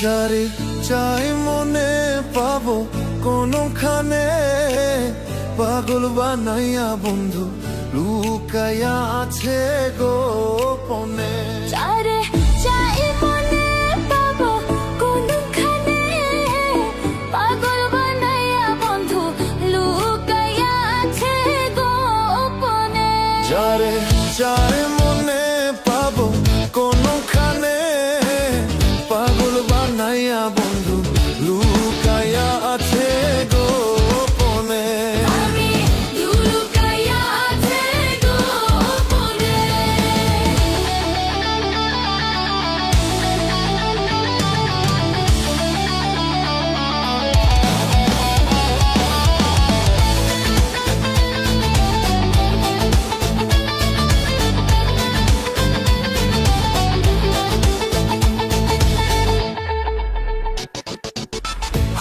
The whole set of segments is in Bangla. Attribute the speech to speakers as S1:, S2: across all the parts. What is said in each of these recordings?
S1: যারে চাই মনে পাবো কোনখানে, পাগল বানাইয়া বন্ধু লুকাইয়া আছে গোপনে।
S2: যারে চাই মনে পাবো কোনখানে, পাগল বানাইয়া বন্ধু লুকাইয়া আছে গোপনে।
S1: যারে চাই মনে পাবো কোনখানে, পাগল বানাইয়া বন্ধু লুকাইয়া আছে গোপনে।
S2: আমি লুকাইয়া আছে গোপনে।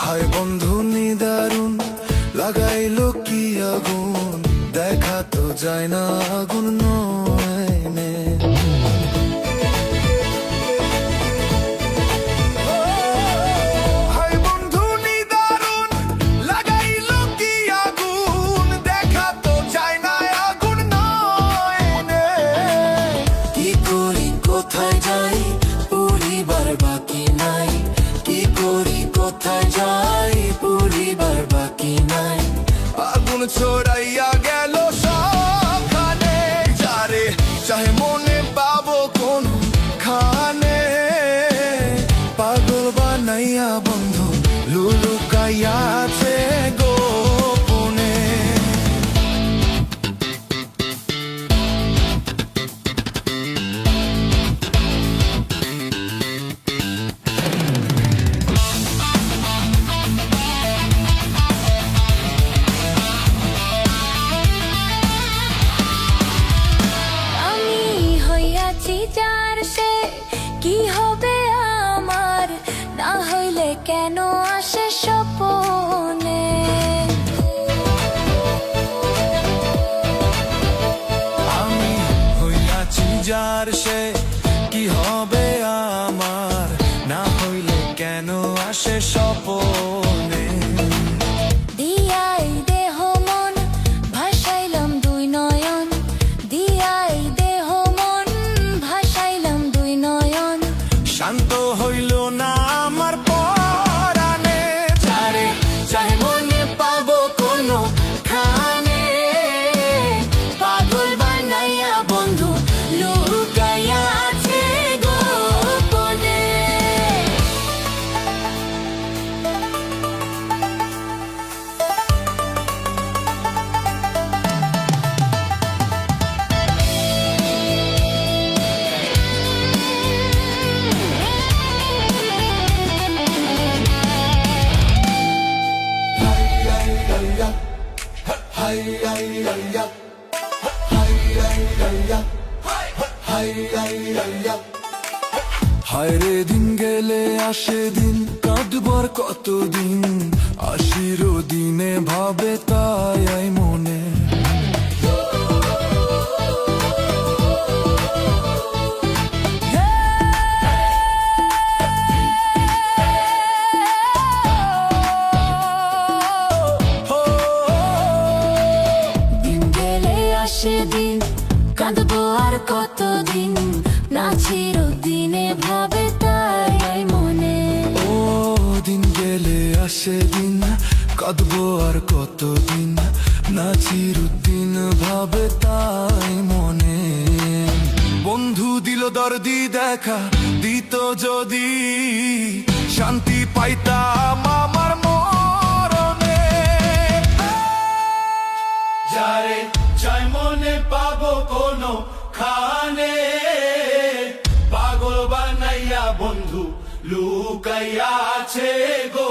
S1: হায় বন্ধু নিদারুণ লাগাইলো কি আগুন, দেখা তো যায় না আগুন নয়নে। হায় বন্ধু নিদারুণ লাগাইলো কি আগুন, দেখা তো যায় না আগুন নয়নে। কি করি কোথায় যাই পরিবার বাকি নাই, কি করি কোথায় যাই পরিবার বাকি নাই। আগুন ছড়াইয়া গেল সবখানে, যারে চাহে মনে পাবো কোন খানে, পাগল বানাইয়া বন্ধু লুকাইয়া আছে গোপনে।
S2: আমি হইয়াছি যার সে কি হবে আমার, না হইলে কেন আসে স্বপনে।
S1: আমি হইয়াছি যার সে কি হবে আমার, না হইলে কেন আসে স্বপনে।
S2: দিয়াই দেহ মন ভাসাইলাম দুই নয়ন, দিয়াই দেহ মন ভাসাইলাম দুই নয়ন।
S1: শান্ত হইল না আমার পরাণে, যারে চাই মনে পাবো কোনো খানে, পাগল বানাইয়া বন্ধু লুকাইয়া আছে গোপনে। হায়রে দিন গেলে আসে দিন, কাঁদবার কতদিন, আসির দিনে ভাবে তাই আই মনে।
S2: দিন গেলে আসে দিন, কাঁদবো আর কতদিন, না চিরদিনে ভাবে তাই মনে।
S1: ও দিন গেলে আসে দিন, কাঁদবো আর কতদিন, না চিরদিন ভাবে তাই মনে। বন্ধু দিল দর্দি দেখা, দিত যদি শান্তি পাইতাম আমার মরণে। যারে চাই মনে পাবো কোনো খানে, পাগল বানাইয়া বন্ধু লুকাইয়া আছে গো